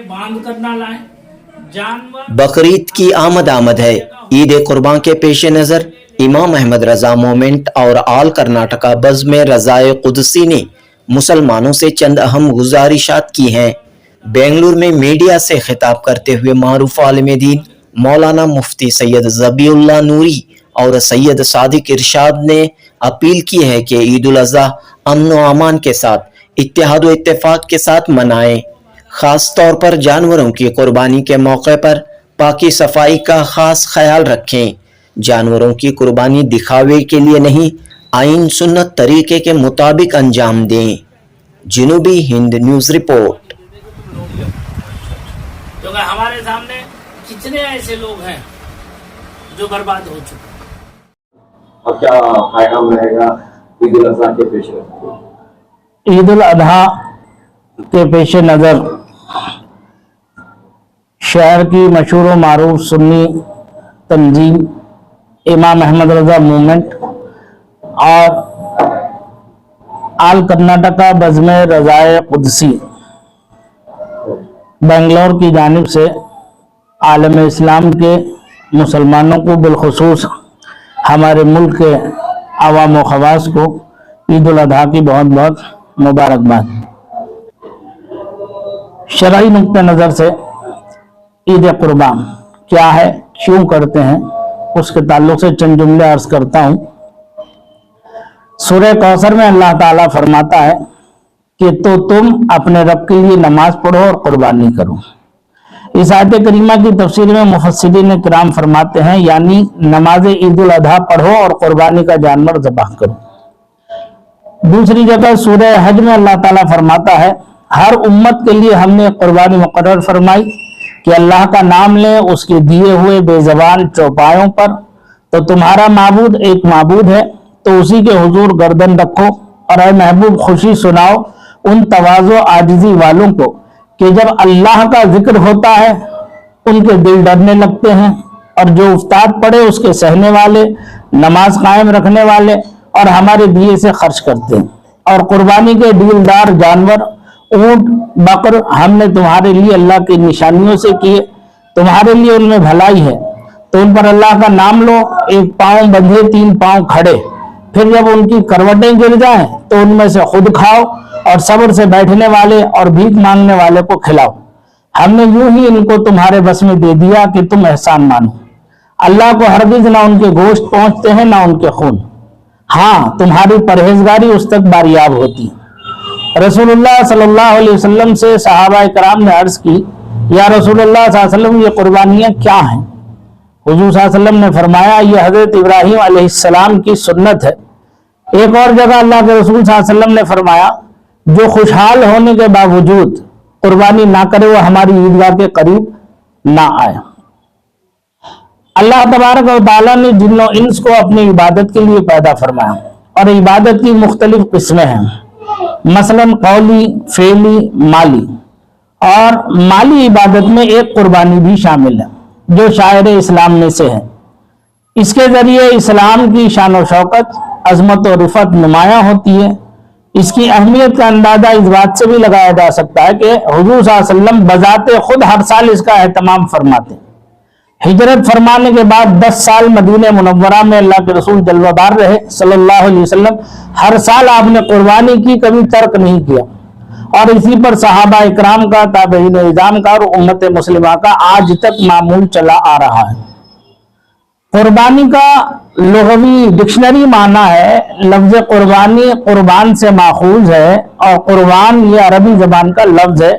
बांध कर ना लाएं। जानवर बकरीद की आमद है। ईद कुर्बान के पेश नज़र इमाम अहमद रजा मूवमेंट और आल कर्नाटका बज़्म रज़ाए कुदसी ने मुसलमानों से चंद अहम गुजारिशात की हैं। बेंगलुरु में मीडिया से खिताब करते हुए मारूफ आलिम दीन मौलाना मुफ्ती सैयद ज़बीउल्लाह नूरी और सैयद सादिक इरशाद ने अपील की है कि ईद उल अज़हा अमन व अमान के साथ इत्तेहाद व इत्तेफाक के साथ मनाएं। खास तौर पर जानवरों की कुर्बानी के मौके पर पाकी सफाई का खास ख्याल रखें। जानवरों की कुर्बानी दिखावे के लिए नहीं, आइन सुन्नत तरीके के मुताबिक अंजाम दें। जनूबी हिंद न्यूज़ रिपोर्ट। क्योंकि हमारे सामने कितने ऐसे लोग हैं जो बर्बाद हो चुके हैं। और क्या पैगाम रहेगा ईद उल अज़हा के पेश नज़र? ईद उल अज़हा के पेश नज़र शहर की मशहूर व मारूफ सुन्नी तंजीम इमाम अहमद रजा मूवमेंट और आल कर्नाटका बज़्म रज़ाए कुदसी बेंगलोर की जानिब से आलम इस्लाम के मुसलमानों को बिलखुसूस हमारे मुल्क के अवाम व खवास को ईद उल अज़हा की बहुत बहुत मुबारकबाद। शरई नुक्ते नज़र से ईद कुर्बान क्या है, क्यों करते हैं, उसके ताल्लुक से चंद जुमले अर्ज करता हूँ। सूरह कौसर में अल्लाह ताला फरमाता है कि तो तुम अपने रब के लिए नमाज पढ़ो और कुर्बानी करो। इस आयत करीमा की तफसीर में मुफस्सिरीन किराम फरमाते हैं यानी नमाज ईद उल अज़हा पढ़ो और कुर्बानी का जानवर ज़बाह करो। दूसरी जगह सूरह हज में अल्लाह ताला फरमाता है हर उम्मत के लिए हमने कुर्बानी मुकर्रर फरमाई कि अल्लाह का नाम ले उसके दिए हुए बेज़बान चौपायों पर, तो तुम्हारा माबूद एक माबूद है तो उसी के हुजूर गर्दन रखो। और ऐ महबूब खुशी सुनाओ उन तवाज़ो आजिज़ी वालों को कि जब अल्लाह का जिक्र होता है उनके दिल डरने लगते हैं, और जो उफ्तार पड़े उसके सहने वाले, नमाज कायम रखने वाले और हमारे दिए से खर्च करते हैं। और कुर्बानी के डीलदार जानवर ऊंट बकर हमने तुम्हारे लिए अल्लाह की निशानियों से किए, तुम्हारे लिए उनमें भलाई है, तो उन पर अल्लाह का नाम लो। एक पांव बंधे तीन पांव खड़े, फिर जब उनकी करवटें गिर जाएं तो उनमें से खुद खाओ और सब्र से बैठने वाले और भीख मांगने वाले को खिलाओ। हमने यूं ही इनको तुम्हारे बस में दे दिया कि तुम एहसान मानो। अल्लाह को हरगिज ना उनके गोश्त पहुंचते हैं ना उनके खून, हाँ तुम्हारी परहेजगारी उस तक बारियाब होती है। रसूलुल्लाह सल्लल्लाहु अलैहि वसल्लम से सहाबा कराम ने अर्ज की या रसूलुल्लाह सल्लल्लाहु अलैहि वसल्लम ये कुर्बानियां क्या हैं? हुजूर सल्लल्लाहु अलैहि वसल्लम ने फरमाया ये हजरत इब्राहीम अलैहिस्सलाम की सुन्नत है। एक और जगह अल्लाह के रसूल सल्लल्लाहु अलैहि वसल्लम ने फरमाया जो खुशहाल होने के बावजूद कुर्बानी ना करे वो हमारी ईदगाह के करीब ना आए। अल्लाह तबारक व तआला ने जिन्नो इंस को अपनी इबादत के लिए पैदा फरमाया और इबादत की मुख्तलिफ किस्में हैं, मसलन कौली, फेली, माली। और माली इबादत में एक कुर्बानी भी शामिल है जो शायर इस्लाम में से है। इसके जरिए इस्लाम की शान व शौकत, अजमत और रिफत नुमाया होती है। इसकी अहमियत का अंदाजा इस बात से भी लगाया जा सकता है कि हुजूर सल्लल्लाहु अलैहि वसल्लम बजाते खुद हर साल इसका एहतमाम फरमाते। हिजरत फरमाने के बाद 10 साल मदीने मुनव्वरा में अल्लाह के रसूल जलवादार रहे सल्लल्लाहु अलैहि वसल्लम। हर साल आपने कुर्बानी की, कभी तर्क नहीं किया। और इसी पर सहाबा इकराम का, ताबईन इज़ाम का और उम्मत मुस्लिमा का आज तक मामूल चला आ रहा है। कुर्बानी का लुग़वी डिक्शनरी माना है, लफ्ज कुर्बानी कुर्बान से माखूज है और कुर्बान ये अरबी जबान का लफ्ज है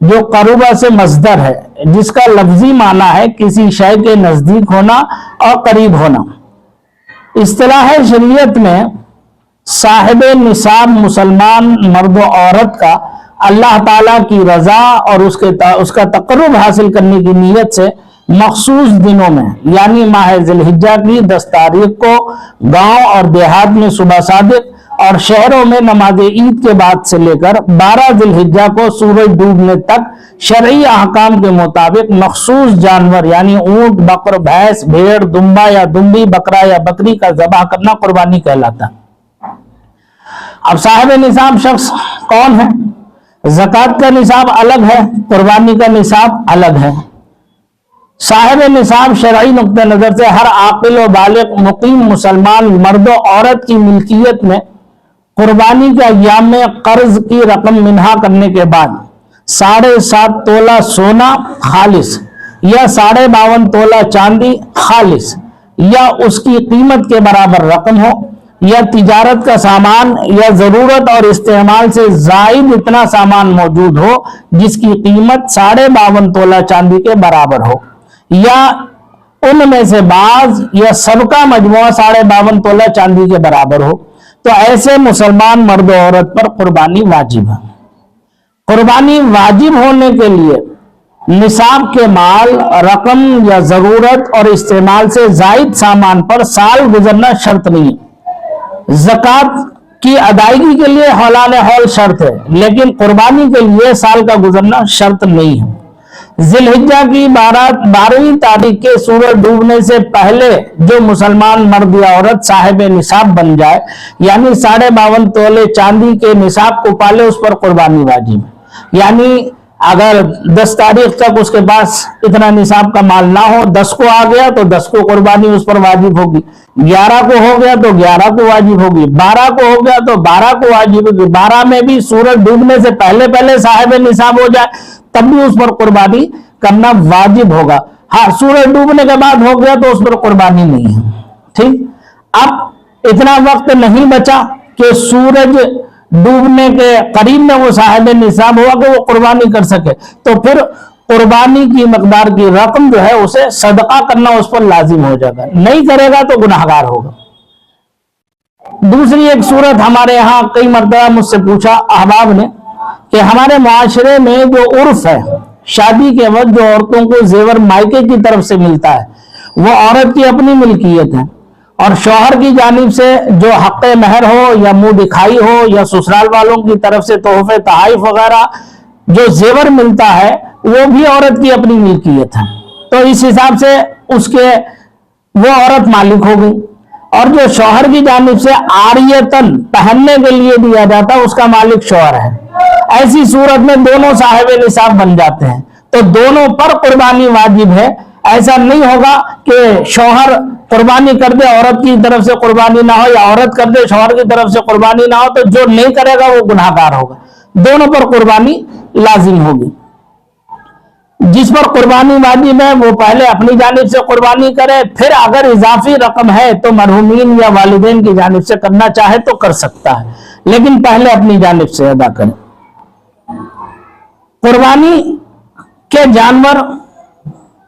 जो करुबा से मस्दर है, जिसका लफ्जी माना है किसी शय के नजदीक होना और करीब होना। इस्तिलाह शरीयत में साहिब निसाब मुसलमान मर्द व औरत का अल्लाह ताला की रजा और उसका तकर्रुब हासिल करने की नीयत से मखसूस दिनों में यानी माह ज़िलहिज्जा की 10 तारीख को गांव और देहात में सुबह सादिक और शहरों में नमाज ईद के बाद से लेकर 12 ज़िलहिज्जा को सूरज डूबने तक शरई अहकाम के मुताबिक मखसूस जानवर यानी ऊंट, बकर, भैंस, भेड़, दुम्बा या दुम्बी, बकरा या बकरी का ज़बाह करना कुर्बानी कहलाता है। अब साहिब निसाब शख्स कौन है? ज़कात का निसाब अलग है, कुर्बानी का निसाब अलग है। साहिब निसाब शरई नुक्ते नजर से हर आकिल व बालिग मुकीम मुसलमान मर्द व औरत की मिल्कियत में कुर्बानी के अय्याम में कर्ज की रकम मिन्हा करने के बाद 7.5 तोला सोना खालिस या 52.5 तोला चांदी खालिस या उसकी कीमत के बराबर रकम हो, या तिजारत का सामान या जरूरत और इस्तेमाल से जायद इतना सामान मौजूद हो जिसकी कीमत 52.5 तोला चांदी के बराबर हो, या उनमें से बाज या सबका मजमुआ 52.5 तोला चांदी के बराबर हो, तो ऐसे मुसलमान मर्द औरत पर कुर्बानी वाजिब है। कुर्बानी वाजिब होने के लिए निसाब के माल, रकम या जरूरत और इस्तेमाल से जायद सामान पर साल गुजरना शर्त नहीं है। ज़कात की अदायगी के लिए हौलाने हौल शर्त है, लेकिन कुर्बानी के लिए साल का गुजरना शर्त नहीं है। जिलहिज्जा की 12वीं तारीख के सूरज डूबने से पहले जो मुसलमान मर्द या औरत साहिब निसाब बन जाए, यानी 52.5 तोले चांदी के निसाब को पाले, उस पर कुर्बानी वाजिब है। यानी अगर 10 तारीख तक उसके पास इतना निसाब का माल ना हो, 10 को आ गया तो 10 को कुर्बानी उस पर वाजिब होगी, 11 को हो गया तो 11 को वाजिब होगी, 12 को हो गया तो 12 को वाजिब होगी। 12 में भी सूरज डूबने से पहले पहले साहिब निसाब हो जाए तब भी उस पर कुर्बानी करना वाजिब होगा। हाँ, सूरज डूबने के बाद हो गया तो उस पर कुर्बानी नहीं है। ठीक, अब इतना वक्त नहीं बचा कि सूरज डूबने के करीब में वो साहिब निसाब हुआ कि वो कुर्बानी कर सके, तो फिर कुर्बानी की मकदार की रकम जो है उसे सदका करना उस पर लाजिम हो जाएगा, नहीं करेगा तो गुनाहगार होगा। दूसरी एक सूरत हमारे यहाँ कई मर्तबा मुझसे पूछा अहबाब ने कि हमारे मुआशरे में जो उर्फ है, शादी के वक्त जो औरतों को जेवर मायके की तरफ से मिलता है वो औरत की अपनी मिल्कियत है, और शौहर की जानिब से जो हक़ महर हो या मुंह दिखाई हो या ससुराल वालों की तरफ से तोहफे तहाइफ वगैरह जो जेवर मिलता है वो भी औरत की अपनी मिल्कियत है। तो इस हिसाब से उसके वो औरत मालिक हो गई, और जो शौहर की जानिब से आरियतन पहनने के लिए दिया जाता है उसका मालिक शौहर है। ऐसी सूरत में दोनों साहिब निसाब बन जाते हैं, तो दोनों पर कुर्बानी वाजिब है। ऐसा नहीं होगा कि शौहर कुर्बानी कर दे औरत की तरफ से कुर्बानी ना हो, या औरत कर दे शौहर की तरफ से कुर्बानी ना हो, तो जो नहीं करेगा वो गुनाहगार होगा। दोनों पर कुर्बानी लाजिम होगी। जिस पर कुर्बानी वाजिब है वो पहले अपनी जानिब से कुर्बानी करे, फिर अगर इजाफी रकम है तो मरहूमीन या वालिदैन की जानिब से करना चाहे तो कर सकता है, लेकिन पहले अपनी जानिब से अदा करे। कुर्बानी के जानवर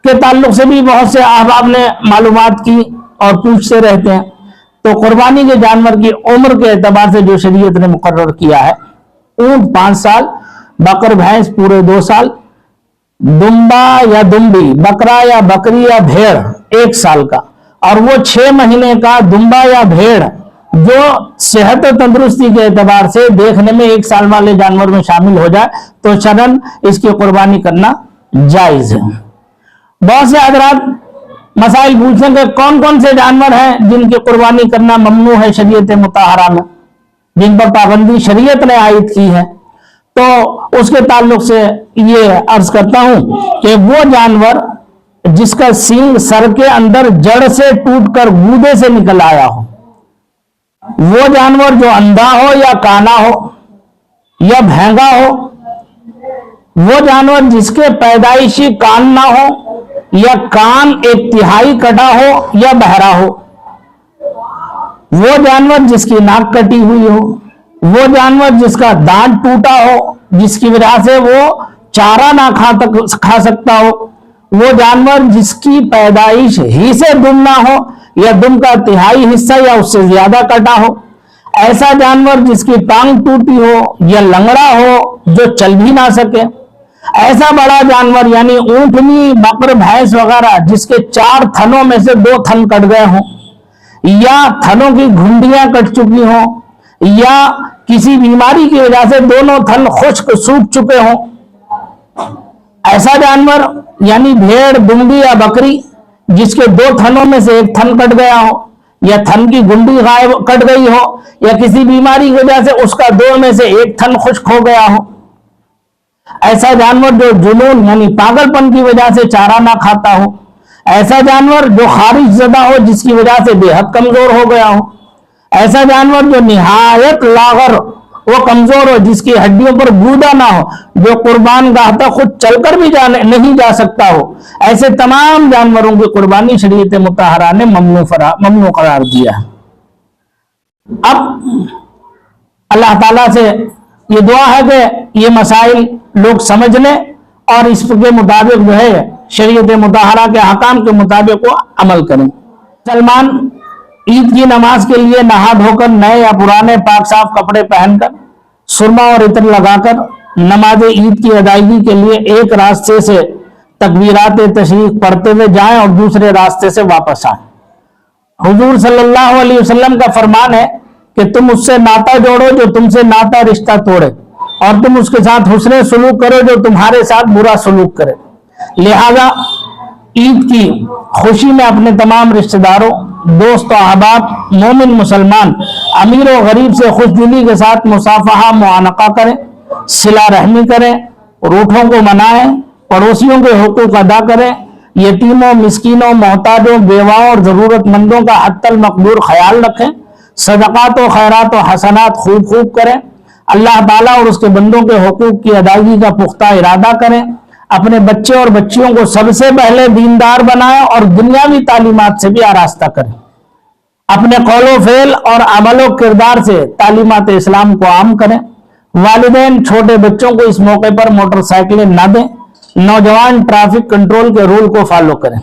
के ताल्लुक से भी बहुत से अहबाब ने मालूमात की और पूछते रहते हैं। तो कुर्बानी के जानवर की उम्र के एतबार से जो शरीयत ने मुकर्रर किया है, ऊंट 5 साल, बकर भैंस पूरे 2 साल, दुम्बा या दुम्बी, बकरा या बकरी या भेड़ 1 साल का, और वो 6 महीने का दुम्बा या भेड़ जो सेहत और तंदुरुस्ती के एतबार से देखने में 1 साल वाले जानवर में शामिल हो जाए तो शरन इसकी कुर्बानी करना जायज है। बहुत से हजरात मसाइल पूछेंगे कौन कौन से जानवर हैं जिनकी कुर्बानी करना ममनू है शरीयत मुताहरा में, जिन पर पाबंदी शरीयत ने आयद की है। तो उसके ताल्लुक से ये अर्ज करता हूं कि वो जानवर जिसका सींग सर के अंदर जड़ से टूटकर गूदे से निकल आया हो, वो जानवर जो अंधा हो या काना हो या भैंगा हो, वो जानवर जिसके पैदाइशी कान ना हो या कान 1/3 कटा हो या बहरा हो, वो जानवर जिसकी नाक कटी हुई हो, वो जानवर जिसका दांत टूटा हो जिसकी वजह से वो चारा ना खा सकता हो, वो जानवर जिसकी पैदाइश ही से दुम ना हो या दुम का 1/3 हिस्सा या उससे ज्यादा कटा हो, ऐसा जानवर जिसकी टांग टूटी हो या लंगड़ा हो जो चल भी ना सके, ऐसा बड़ा जानवर यानी ऊंटनी बकर भैंस वगैरह जिसके 4 थनों में से 2 थन कट गए हों, या थनों की घुंडियां कट चुकी हों, या किसी बीमारी की वजह से दोनों थन खुश्क सूख चुके हों, ऐसा जानवर यानी भेड़, दुम्बी या बकरी जिसके 2 थनों में से 1 थन कट गया हो, या थन की गुंडी गायब कट गई हो, या किसी बीमारी की वजह से उसका 2 में से 1 थन खुश्क हो गया हो, ایسا جانور جو جنون یعنی پاگلپن کی وجہ سے چارہ نہ کھاتا ہو، ایسا جانور جو خارج زدہ ہو جس کی وجہ سے بے حد کمزور ہو گیا ہو، ایسا جانور جو نہایت لاغر وہ کمزور ہو جس کی ہڈیوں پر گودا نہ ہو، جو قربان گاہ تک خود چل کر بھی نہیں جا سکتا ہو، ایسے تمام جانوروں کی قربانی شریعت مطہرہ نے ممنوع قرار دیا ہے۔ اب اللہ تعالیٰ سے یہ دعا ہے کہ یہ مسائل لوگ سمجھ لیں اور اس کے مطابق جو ہے شریعت مطہرہ کے احکام کے مطابق وہ عمل کریں۔ مسلمان عید کی نماز کے لیے نہا دھو کر نئے یا پرانے پاک صاف کپڑے پہن کر سرما اور عطر لگا کر نماز عید کی ادائیگی کے لیے ایک راستے سے تکبیرات تشریق پڑھتے ہوئے جائیں اور دوسرے راستے سے واپس آئیں۔ حضور صلی اللہ علیہ وسلم کا فرمان ہے کہ تم اس سے ناتا جوڑو جو تم سے ناتا رشتہ توڑے، اور تم اس کے ساتھ حسن سلوک کرو جو تمہارے ساتھ برا سلوک کرے۔ لہذا عید کی خوشی میں اپنے تمام رشتہ داروں، دوست و احباب، مومن مسلمان، امیر و غریب سے خوش دلی کے ساتھ مصافحہ معانقہ کریں، صلہ رحمی کریں، روٹھوں کو منائیں، پڑوسیوں کے حقوق ادا کریں، یتیموں، مسکینوں، محتاجوں، بیواؤں اور ضرورت مندوں کا حتی المقدور خیال رکھیں، صدقات و خیرات و حسنات خوب کریں، اللہ تعالیٰ اور اس کے بندوں کے حقوق کی ادائیگی کا پختہ ارادہ کریں، اپنے بچے اور بچیوں کو سب سے پہلے دیندار بنائیں اور دنیاوی تعلیمات سے بھی آراستہ کریں، اپنے قول و فعل اور عمل و کردار سے تعلیمات اسلام کو عام کریں، والدین چھوٹے بچوں کو اس موقع پر موٹر سائیکلیں نہ دیں، نوجوان ٹریفک کنٹرول کے رول کو فالو کریں۔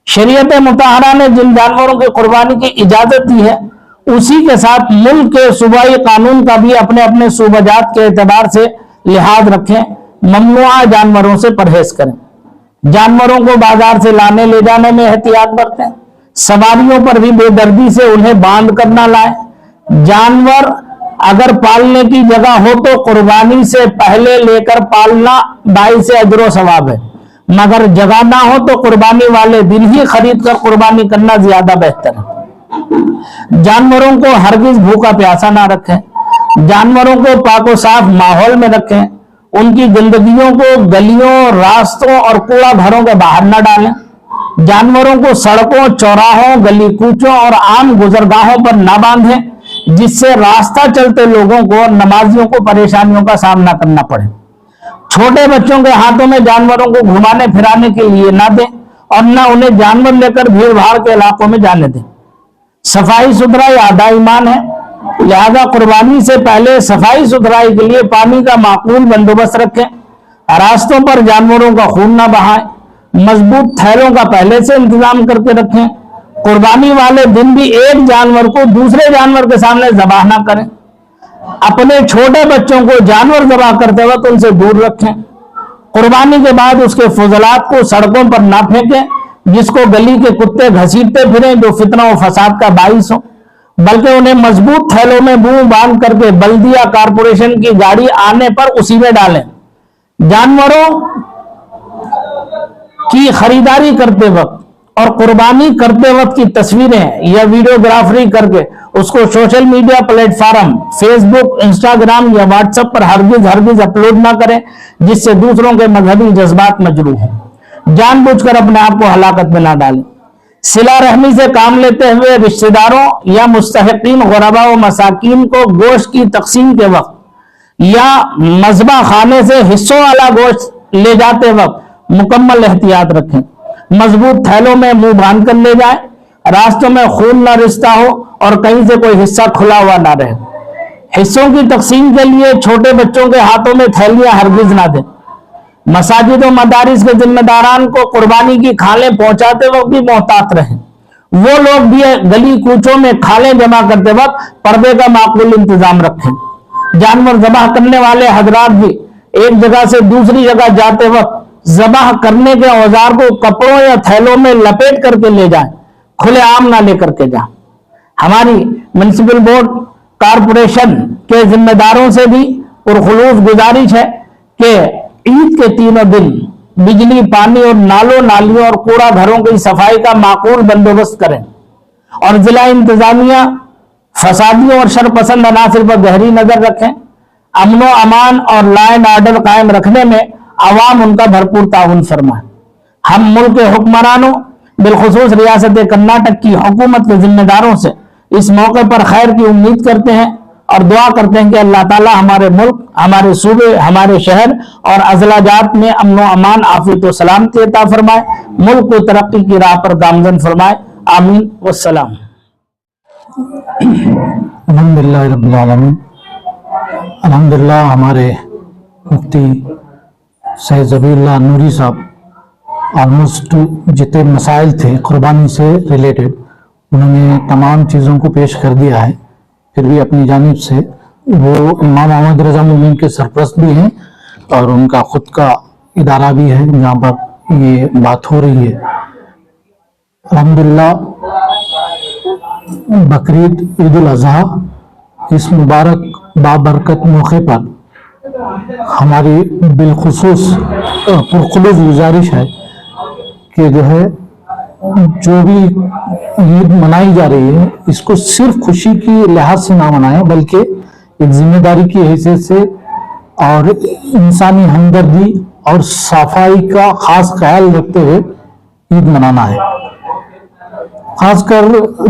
شریعت مطہرہ نے جن جانوروں کی قربانی کی اجازت دی ہے اسی کے ساتھ ملک کے صوبائی قانون کا بھی اپنے اپنے صوبہ جات کے اعتبار سے لحاظ رکھیں، ممنوعہ جانوروں سے پرہیز کریں، جانوروں کو بازار سے لانے لے جانے میں احتیاط برتیں، سواریوں پر بھی بے دردی سے انہیں باندھ کر نہ لائیں، جانور اگر پالنے کی جگہ ہو تو قربانی سے پہلے لے کر پالنا باعث اجر و ثواب ہے، مگر جگہ نہ ہو تو قربانی والے دن ہی خرید کر قربانی کرنا زیادہ بہتر ہے۔ جانوروں کو ہرگز بھوکا پیاسا نہ رکھیں، جانوروں کو پاک و صاف ماحول میں رکھیں، ان کی گندگیوں کو گلیوں، راستوں اور کوڑا گھروں کے باہر نہ ڈالیں، جانوروں کو سڑکوں، چوراہوں، گلی کوچوں اور عام گزرگاہوں پر نہ باندھیں جس سے راستہ چلتے لوگوں کو اور نمازیوں کو پریشانیوں کا سامنا کرنا پڑے۔ چھوٹے بچوں کے ہاتھوں میں جانوروں کو گھمانے پھرانے کے لیے نہ دیں اور نہ انہیں جانور لے کر بھیڑ بھاڑ کے علاقوں میں جانے دیں۔ صفائی ستھرائی آدھا ایمان ہے، لہذا قربانی سے پہلے صفائی ستھرائی کے لیے پانی کا معقول بندوبست رکھیں، راستوں پر جانوروں کا خون نہ بہائیں، مضبوط تھیلوں کا پہلے سے انتظام کر کے رکھیں، قربانی والے دن بھی ایک جانور کو دوسرے جانور کے سامنے ذبح نہ کریں، اپنے چھوٹے بچوں کو جانور ذبح کرتے وقت ان سے دور رکھیں، قربانی کے بعد اس کے فضلات کو سڑکوں پر نہ پھینکیں جس کو گلی کے کتے گھسیٹتے پھریں جو فتنہ و فساد کا باعث ہو، بلکہ انہیں مضبوط تھیلوں میں منہ باندھ کر کے بلدیہ کارپوریشن کی گاڑی آنے پر اسی میں ڈالیں۔ جانوروں کی خریداری کرتے وقت اور قربانی کرتے وقت کی تصویریں یا ویڈیوگرافری کر کے اس کو social media platform Facebook, Instagram یا واٹس ایپ پر ہرگز اپلوڈ نہ کریں جس سے دوسروں کے مذہبی جذبات مجروح ہوں۔ جان بوجھ کر اپنے آپ کو ہلاکت میں نہ ڈالیں۔ صلہ رحمی سے کام لیتے ہوئے رشتہ داروں یا مستحقین غربا و مساکین کو گوشت کی تقسیم کے وقت یا مذبح خانے سے حصوں والا گوشت لے جاتے وقت مکمل احتیاط رکھیں، مضبوط تھیلوں میں منہ باندھ کر لے جائیں، راستوں میں خون نہ رستا ہو اور کہیں سے کوئی حصہ کھلا ہوا نہ رہے۔ حصوں کی تقسیم کے لیے چھوٹے بچوں کے ہاتھوں میں تھیلیاں ہرگز نہ دیں۔ مساجد و مدارس کے ذمہ داران کو قربانی کی کھالیں پہنچاتے وقت بھی محتاط رہیں، وہ لوگ بھی گلی کوچوں میں کھالیں جمع کرتے وقت پردے کا معقول انتظام رکھیں۔ جانور ذبح کرنے والے حضرات بھی ایک جگہ سے دوسری جگہ جاتے وقت ذبح کرنے کے اوزار کو کپڑوں یا تھیلوں میں لپیٹ کر کے لے جائیں، کھلے عام نہ لے کر کے جائیں۔ ہماری میونسپل بورڈ کارپوریشن کے ذمہ داروں سے بھی پرخلوص گزارش ہے کہ عید کے تینوں دن بجلی، پانی اور نالوں، نالیوں اور کوڑا گھروں کی صفائی کا معقول بندوبست کریں اور ضلع انتظامیہ فسادیوں اور شرپسند عناصر پر گہری نظر رکھیں۔ अमन व अमान और लॉ एंड ऑर्डर कायम रखने में अवाम उनका भरपूर ताउन फरमाए। हम मुल्क के हुक्मरानों बिलखुसूस रियासत कर्नाटक की हुकूमत के जिम्मेदारों से इस मौके पर खैर की उम्मीद करते हैं और दुआ करते हैं कि अल्लाह ताला हमारे मुल्क, हमारे सूबे, हमारे शहर और अजलाजात में अमन व अमान, आफियत व सलामती अता फरमाए, मुल्क को तरक्की की राह पर गामजन फरमाए। आमीन वस्सलाम। अल्हम्दुलिल्लाह रब्बिल आलमीन। अल्हम्दुलिल्लाह हमारे मुफ्ती सैयद ज़बीउल्लाह नूरी साहब ऑलमोस्ट जितने मसाइल थे कुर्बानी से रिलेटेड उन्होंने तमाम चीज़ों को पेश कर दिया है। फिर भी अपनी जानिब से वो इमाम अहमद रज़ा मोमिन के सरपरस्त भी हैं और उनका खुद का इदारा भी है जहाँ पर ये बात हो रही है। अल्हम्दुलिल्लाह बकरीद ईद उल अज़हा इस मुबारक बाबरकत मौके पर हमारी बिलखुसूस पुरखुलूस गुजारिश है कि जो है जो भी ईद मनाई जा रही है इसको सिर्फ खुशी की लिहाज से ना मनाएं बल्कि एक जिम्मेदारी की हैसियत से और इंसानी हमदर्दी और सफाई का खास ख्याल रखते हुए ईद मनाना है। खासकर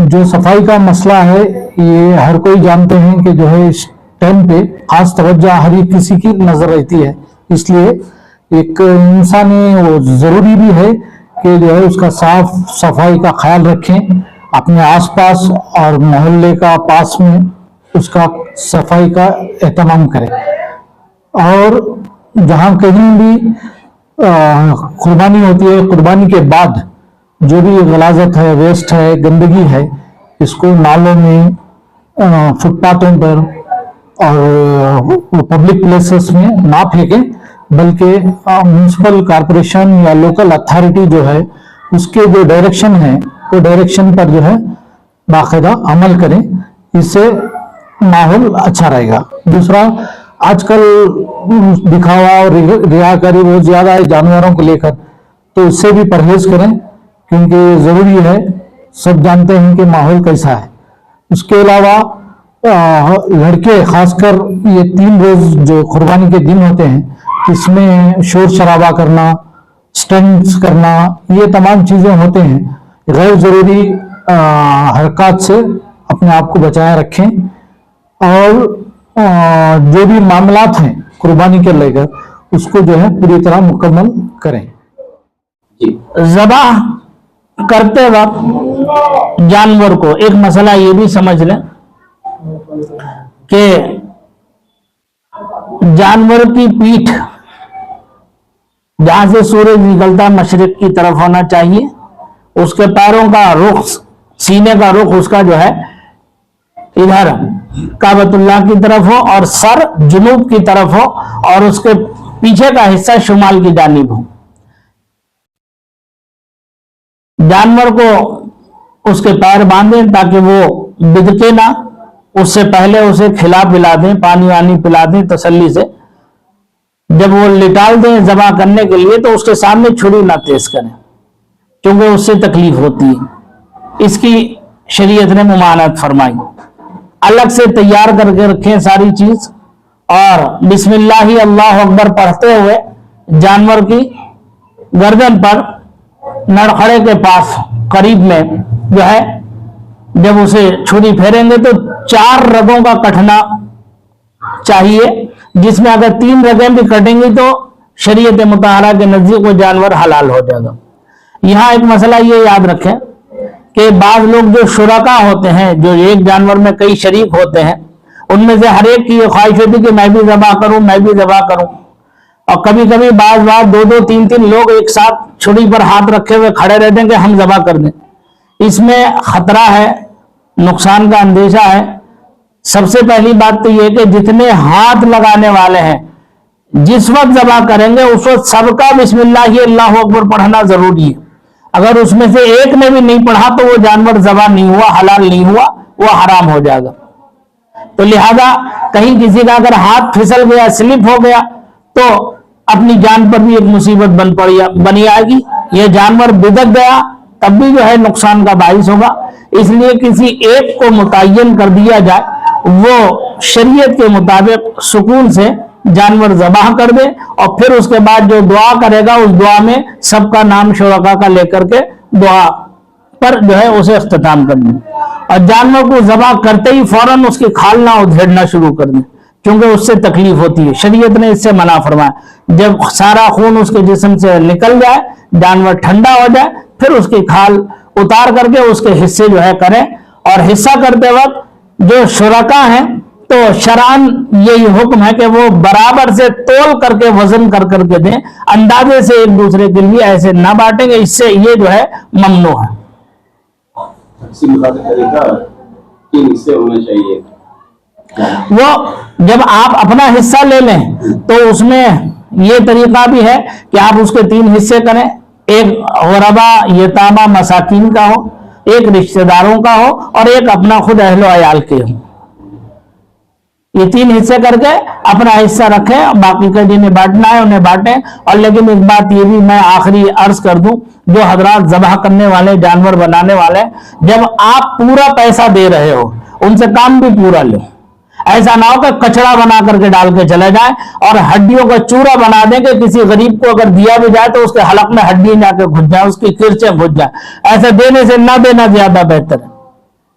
जो सफाई का मसला है ये हर कोई जानते हैं कि जो है इस टाइम पे खास तवज्जो हर एक किसी की नजर रहती है, इसलिए एक इंसानी वो जरूरी भी है कि जो है उसका साफ सफाई का ख्याल रखें, अपने आसपास और मोहल्ले का पास में उसका सफाई का एहतमाम करें और जहाँ कहीं भी कुर्बानी होती है कुर्बानी के बाद जो भी गलाजत है, वेस्ट है, गंदगी है, इसको नालों में, फुटपाथों पर और पब्लिक प्लेसेस में ना फेंकें बल्कि म्यूनिसिपल कॉरपोरेशन या लोकल अथॉरिटी जो है उसके जो डायरेक्शन है वो डायरेक्शन पर जो है बाकायदा अमल करें, इससे माहौल अच्छा रहेगा। दूसरा, आजकल दिखावा और रियाकारी बहुत ज्यादा है जानवरों को लेकर, तो इससे भी परहेज करें क्योंकि जरूरी है, सब जानते हैं कि माहौल कैसा है। उसके अलावा लड़के खासकर ये 3 रोज जो कुर्बानी के दिन होते हैं इसमें शोर शराबा करना, स्टंट्स करना, ये तमाम चीजें होते हैं, गैर जरूरी हरकत से अपने आप को बचाए रखें और जो भी मामलात हैं कुर्बानी के लेकर उसको जो है पूरी तरह मुकम्मल करें। ज़बाह करते वक्त जानवर को एक मसला ये भी समझ लें कि जानवर की पीठ जहां से सूरज निकलता है मशरिक की तरफ होना चाहिए, उसके पैरों का रुख, सीने का रुख उसका जो है इधर काबतुल्लाह की तरफ हो और सर जुनूब की तरफ हो और उसके पीछे का हिस्सा शुमाल की जानिब हो। जानवर को उसके पैर बांधें ताकि वो बिदके ना, उससे पहले उसे खिला पिला दें, पानी वानी पिला दें तसल्ली से। जब वो लिटाल दें ज़बा करने के लिए तो उसके सामने छुरी ना तेज करें क्योंकि उससे तकलीफ होती है, इसकी शरीयत ने मुमानत फरमाई। अलग से तैयार करके रखें सारी चीज और बिस्मिल्लाह अल्लाह अकबर पढ़ते हुए जानवर की गर्दन पर नड़खड़े के पास करीब में जो है जब उसे छुरी फेरेंगे तो 4 रगों का कटना चाहिए, जिसमें अगर 3 रगें भी कटेंगी तो शरीयत मुताहरा के नजदीक वो जानवर हलाल हो जाएगा। यहाँ एक मसला ये याद रखें कि बाज लोग जो शुरका होते हैं, जो एक जानवर में कई शरीक होते हैं, उनमें से हर एक की ये ख्वाहिश होती है कि मैं भी ज़बा करूं, मैं भी ज़बा करूं, और कभी कभी बाज 2-2, 3-3 लोग एक साथ छुरी पर हाथ रखे हुए खड़े रहते हैं कि हम ज़बा कर दें। इसमें खतरा है, नुकसान का अंदेशा है। सबसे पहली बात तो यह कि जितने हाथ लगाने वाले हैं जिस वक्त ज़बा करेंगे उस वक्त सबका बिस्मिल्लाह अल्लाहु अकबर पढ़ना जरूरी है। अगर उसमें से एक ने भी नहीं पढ़ा तो वो जानवर ज़बा नहीं हुआ, हलाल नहीं हुआ, वो हराम हो जाएगा। तो लिहाजा कहीं किसी का अगर हाथ फिसल गया, स्लिप हो गया तो अपनी जान पर भी एक मुसीबत बनी आएगी। ये जानवर बिदक गया तब भी जो है नुकसान का बाइस होगा। इसलिए किसी एक को मुतय्यन कर दिया जाए वो शरीयत के मुताबिक सुकून से जानवर ज़बाह कर दे और फिर उसके बाद जो दुआ करेगा उस दुआ में सबका नाम शुरका का लेकर के दुआ पर जो है उसे इख्तिताम कर दें और जानवर को ज़बाह करते ही फौरन उसकी खाल ना उधेड़ना शुरू कर दें, क्योंकि उससे तकलीफ होती है। शरीयत ने इससे मना फरमाया। जब सारा खून उसके जिस्म से निकल जाए, जानवर ठंडा हो जाए, फिर उसकी खाल उतार करके उसके हिस्से जो है करें। और हिस्सा करते वक्त जो शुरका हैं तो शरअन यही हुक्म है कि वो बराबर से तोल करके वजन कर करके दें, अंदाजे से एक दूसरे के लिए ऐसे ना बांटेंगे, इससे ये जो है ममनू है। इसी मुताबिक तरीका 3 हिस्से होने चाहिए। वो जब आप अपना हिस्सा ले लें तो उसमें ये तरीका भी है कि आप उसके 3 हिस्से करें, एक गरबा यतामा मसाकीन का हो, एक रिश्तेदारों का हो और एक अपना खुद अहलो अयाल के हो। ये 3 हिस्से करके अपना हिस्सा रखें, बाकी का जिन्हें बांटना है उन्हें बांटें। और लेकिन एक बात ये भी मैं आखिरी अर्ज कर दूं, जो हजरात ज़बाह करने वाले, जानवर बनाने वाले, जब आप पूरा पैसा दे रहे हो उनसे काम भी पूरा लो। ऐसा ना हो कि कचड़ा बना करके डाल के चले जाए और हड्डियों का चूरा बना दें कि किसी गरीब को अगर दिया भी जाए तो उसके हलक में हड्डियां जाके घुस जाए, उसकी किरचें घुस जाए। ऐसे देने से ना देना ज्यादा बेहतर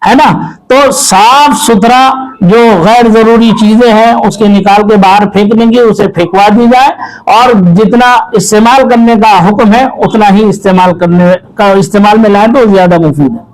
है ना। तो साफ सुथरा जो गैर जरूरी चीजें हैं उसके निकाल के बाहर फेंकने की, उसे फेंकवा दी जाए और जितना इस्तेमाल करने का हुक्म है उतना ही इस्तेमाल में लाए तो ज्यादा मुफीद है।